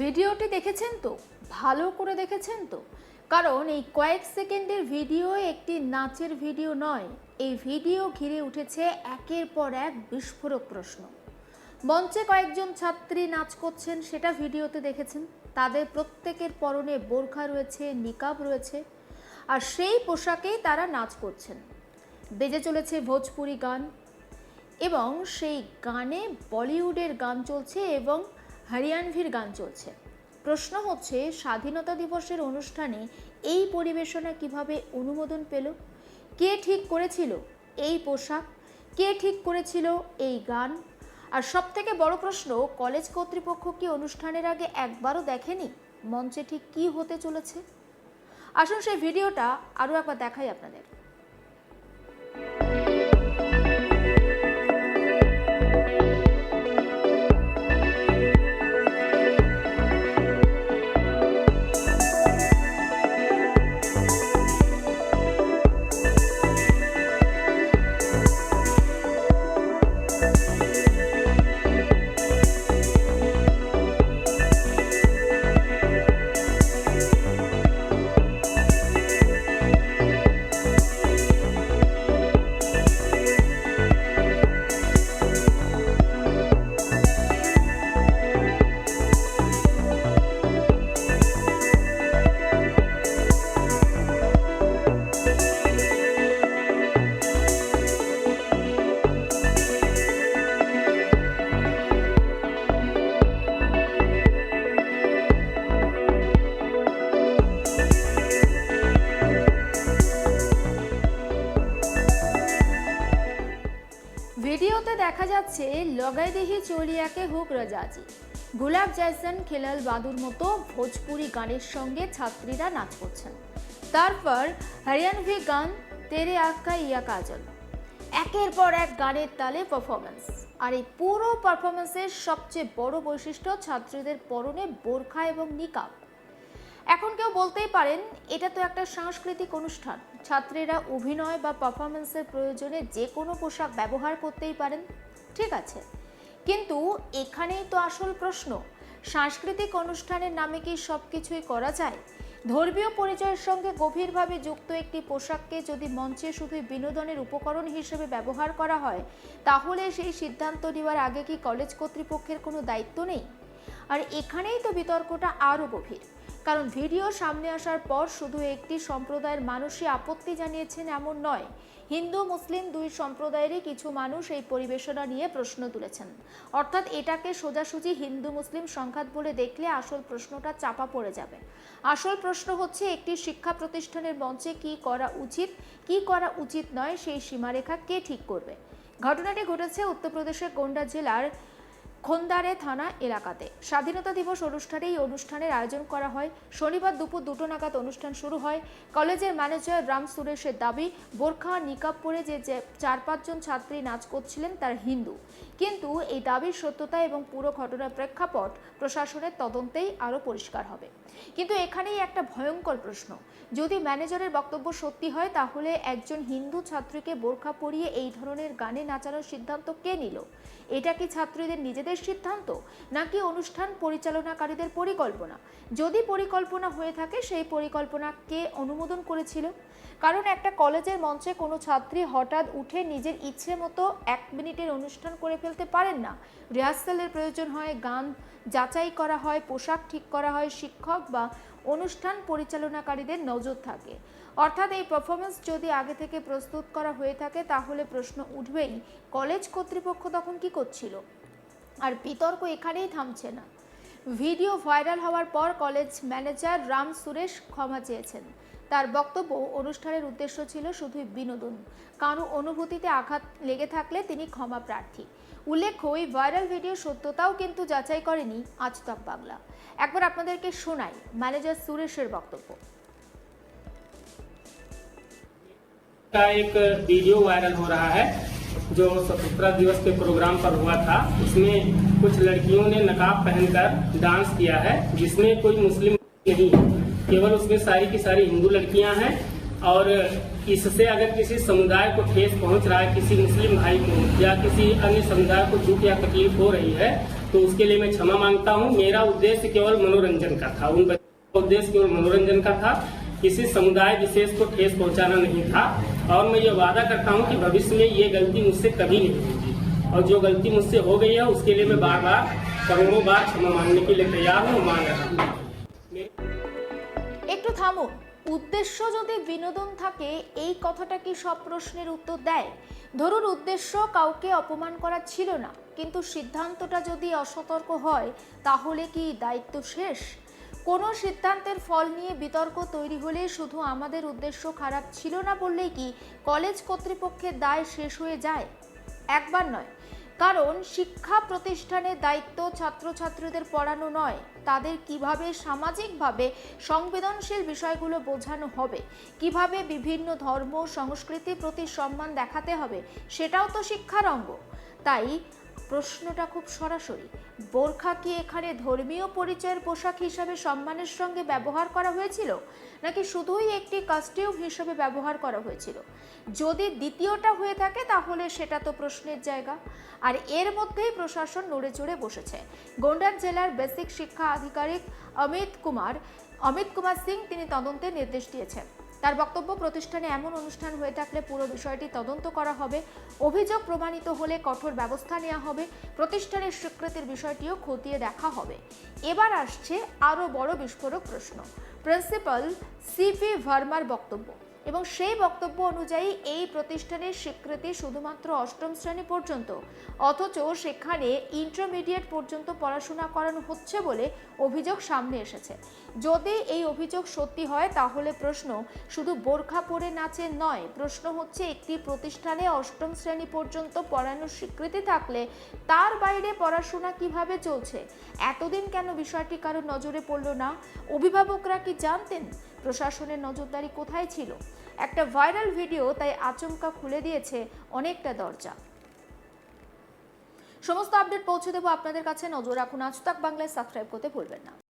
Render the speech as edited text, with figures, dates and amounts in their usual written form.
ভিডিওটি দেখেছেন তো? ভালো করে দেখেছেন তো? কারণ এই কয়েক সেকেন্ডের ভিডিও একটি নাচের ভিডিও নয়। এই ভিডিও ঘিরে উঠেছে একের পর এক বিস্ফোরক প্রশ্ন। মঞ্চে কয়েকজন ছাত্রী নাচ করছেন, সেটা ভিডিওতে দেখেছেন। তাদের প্রত্যেকের পরনে বোরখা রয়েছে, নিকাব রয়েছে, আর সেই পোশাকেই তারা নাচ করছেন। বেজে চলেছে ভোজপুরি গান এবং সেই গানে বলিউডের গান চলছে এবং হরিয়ানভির গান চলছে। প্রশ্ন হচ্ছে, স্বাধীনতা দিবসের অনুষ্ঠানে এই পরিবেশনা কিভাবে অনুমোদন পেল? কে ঠিক করেছিল এই পোশাক? কে ঠিক করেছিল এই গান? আর সবথেকে বড় প্রশ্ন, কলেজ কর্তৃপক্ষ কি অনুষ্ঠানের আগে একবারও দেখেনি মঞ্চে ঠিক কি হতে চলেছে? আসুন সেই ভিডিওটা আরও একবার দেখাই আপনাদের। ভিডিওতে দেখা যাচ্ছে লগাই দেহি চলিয়াকে হুক রাজাজি, গুলাব জैसन খেলাল বাদুর মতো ভোজপুরি গানের সঙ্গে ছাত্রীরা নাচ করছেন। তারপর হরিয়ানভি গান তেরে আঁকা ইয়া কাজল, একের পর এক গানের তালে পারফরমেন্স। আর এই পুরো পারফরমেন্সের সবচেয়ে বড় বৈশিষ্ট্য ছাত্রীদের পরনে বোরখা এবং নিকাব। এখন কেউ বলতেই পারেন, এটা তো একটা সাংস্কৃতিক অনুষ্ঠান, ছাত্রীরা অভিনয় বা পারফরমেন্সের প্রয়োজনে যে কোনো পোশাক ব্যবহার করতেই পারেন। ঠিক আছে, কিন্তু এখানেই তো আসল প্রশ্ন, সাংস্কৃতিক অনুষ্ঠানের নামে কি সব কিছুই করা যায়? ধর্মীয় পরিচয়ের সঙ্গে গভীরভাবে যুক্ত একটি পোশাককে যদি মঞ্চে শুধুই বিনোদনের উপকরণ হিসেবে ব্যবহার করা হয়, তাহলে সেই সিদ্ধান্ত নেওয়ার আগে কি কলেজ কর্তৃপক্ষের কোনো দায়িত্ব নেই? আর এখানেই তো বিতর্কটা আরও গভীর, কারণ ভিডিও সামনে আসার পর শুধু একটি সম্প্রদায়ের মানুষই আপত্তি জানিয়েছেন এমন নয়, হিন্দু মুসলিম দুই সম্প্রদায়েরই কিছু মানুষ এই পরিবেশনা নিয়ে প্রশ্ন তুলেছেন। অর্থাৎ এটাকে সোজাসুজি হিন্দু মুসলিম সংঘাত বলে দেখলে আসল প্রশ্নটা চাপা পড়ে যাবে। আসল প্রশ্ন হচ্ছে, একটি শিক্ষা প্রতিষ্ঠানের মঞ্চে কি করা উচিত, কি করা উচিত নয়, সেই সীমারেখা কে ঠিক করবে? ঘটনাটি ঘটেছে উত্তরপ্রদেশের গোন্ডা জেলার খোন্দারে থানা এলাকাতে। স্বাধীনতা দিবস অনুষ্ঠানে এই অনুষ্ঠানের আয়োজন করা হয়। শনিবার দুপুর 2টো নাগাদ অনুষ্ঠান শুরু হয়। কলেজের ম্যানেজার রাম সুরেশের দাবি, বোরখা নিকাব পরে যে 4-5 জন ছাত্রী নাচ করছিলেন তার হিন্দু। কিন্তু এই দাবির সত্যতা এবং পুরো ঘটনার প্রেক্ষাপট প্রশাসনের তদন্তেই আরও পরিষ্কার হবে। কিন্তু এখানেই একটা ভয়ঙ্কর প্রশ্ন, যদি ম্যানেজারের বক্তব্য সত্যি হয়, তাহলে একজন হিন্দু ছাত্রীকে বোরখা পরিয়ে এই ধরনের গানে নাচানোর সিদ্ধান্ত কে নিল? এটা কি ছাত্রীদের নিজেদের সিদ্ধান্ত, নাকি অনুষ্ঠান পরিচালনাকারীদের পরিকল্পনা? যদি পরিকল্পনা হয়ে থাকে, সেই পরিকল্পনা কে অনুমোদন করেছিল? কারণ একটা কলেজের মঞ্চে কোনো ছাত্রী হঠাৎ উঠে নিজের ইচ্ছে মতো 1 মিনিটের অনুষ্ঠান করে ফেলতে পারেন না। রিহার্সালের প্রয়োজন হয়, গান যাচাই করা হয়, পোশাক ঠিক করা হয়, শিক্ষক বা অনুষ্ঠান পরিচালনাকারীদের নজর থাকে। অর্থাৎ এই পারফরমেন্স যদি আগে থেকে প্রস্তুত করা হয়ে থাকে, তাহলে প্রশ্ন উঠবেই, কলেজ কর্তৃপক্ষ তখন কি করছিল? আর বিতর্ক এখানেই থামছে না। ভিডিও ভাইরাল হওয়ার পর কলেজ ম্যানেজার রাম সুরেশ ক্ষমা চেয়েছেন। তার বক্তব্য, অনুষ্ঠানের উদ্দেশ্য ছিল শুধুই বিনোদন, কারো অনুভূতিতে আঘাত লেগে থাকলে তিনি ক্ষমা প্রার্থী। উল্লেখ্য, এই ভাইরাল ভিডিও সত্যতাও কিন্তু যাচাই করেনি আজ তক বাংলা। একবার আপনাদেরকে শোনাই ম্যানেজার সুরেশের বক্তব্য। का एक वीडियो वायरल हो रहा है जो स्वतंत्रता दिवस के प्रोग्राम पर हुआ था। उसमें कुछ लड़कियों ने नकाब पहनकर डांस किया है, जिसमें कोई मुस्लिम नहीं है, केवल उसमें सारी की सारी हिंदू लड़कियां हैं। और इससे अगर किसी समुदाय को ठेस पहुंच रहा है, किसी मुस्लिम भाई को या किसी अन्य समुदाय को दुख या तकलीफ हो रही है, तो उसके लिए मैं क्षमा मांगता हूं। मेरा उद्देश्य केवल मनोरंजन का था, उन बच्चों का उद्देश्य केवल मनोरंजन का था, किसी समुदाय विशेष को ठेस पहुंचाना नहीं था। और मैं ये वादा करता हूं कि भविष्य में ये गलती मुझसे कभी नहीं होगी, और जो गलती मुझसे हो गई है उसके लिए मैं बार बार करोड़ों बार क्षमा मांगने के लिए तैयार हूँ, मान रहा हूँ। একটু থামুন। উদ্দেশ্য যদি বিনোদন থাকে, এই কথাটা কি সব প্রশ্নের উত্তর দেয়? ধরুন উদ্দেশ্য কাউকে অপমান করা ছিল না, কিন্তু সিদ্ধান্তটা যদি অসতর্ক হয়, তাহলে কি দায়িত্ব শেষ? কোনো সিদ্ধান্তের ফল নিয়ে বিতর্ক তৈরি হলে শুধু আমাদের উদ্দেশ্য খারাপ ছিল না বললেই কি কলেজ কর্তৃপক্ষের দায় শেষ হয়ে যায়? একবার নয়, কারণ শিক্ষা প্রতিষ্ঠানের দায়িত্ব ছাত্রছাত্রীদের পড়ানো নয়, তাদের কিভাবে সামাজিকভাবে সংবেদনশীল বিষয়গুলো বোঝানো হবে, কিভাবে বিভিন্ন ধর্ম সংস্কৃতির প্রতি সম্মান দেখাতে হবে, সেটাও তো শিক্ষার অঙ্গ। তাই প্রশ্নটা খুব সরাসরি, বোরখা কি এখানে ধর্মীয় পরিচয়ের পোশাক হিসাবে সম্মানের সঙ্গে ব্যবহার করা হয়েছিল, নাকি শুধুই একটি কস্টিউম হিসেবে ব্যবহার করা হয়েছিল? যদি দ্বিতীয়টা হয়ে থাকে তাহলে সেটা তো প্রশ্নের জায়গা। আর এর মধ্যেই প্রশাসন নড়ে চড়ে বসেছে। গোন্ডা জেলার বেসিক শিক্ষা আধিকারিক অমিত কুমার সিং তিনি তদন্তের নির্দেশ দিয়েছেন। তার বক্তব্য, প্রতিষ্ঠানে এমন অনুষ্ঠান হয়ে থাকলে পুরো বিষয়টি তদন্ত করা হবে, অভিযোগ প্রমাণিত হলে কঠোর ব্যবস্থা নেওয়া হবে, প্রতিষ্ঠানের স্বীকৃতির বিষয়টিও খতিয়ে দেখা হবে। এবার আসছে আরও বড় বিস্ফোরক প্রশ্ন, প্রিন্সিপাল সিপি ভার্মার বক্তব্য। এবং সেই বক্তব্য অনুযায়ী এই প্রতিষ্ঠানের স্বীকৃতি শুধুমাত্র অষ্টম শ্রেণী পর্যন্ত, অথচ সেখানে ইন্টারমিডিয়েট পর্যন্ত পড়াশোনা করানো হচ্ছে বলে অভিযোগ সামনে এসেছে। যদি এই অভিযোগ সত্যি হয় তাহলে প্রশ্ন শুধু বোরখা পরে নাচের নয়, প্রশ্ন হচ্ছে একটি প্রতিষ্ঠানে অষ্টম শ্রেণী পর্যন্ত পড়ানোর স্বীকৃতি থাকলে তার বাইরে পড়াশোনা কিভাবে চলছে? এতদিন কেন বিষয়টি কারো নজরে পড়ল না? অভিভাবকরা কি জানতেন? প্রশাসনের নজরদারি কোথায় ছিল? একটা ভাইরাল ভিডিও তাই আচমকা খুলে দিয়েছে অনেকটা দরজা। সমস্ত আপডেট পৌঁছে দেবো আপনাদের কাছে, নজর রাখুন আজ তাক বাংলায়, সাবস্ক্রাইব করতে ভুলবেন না।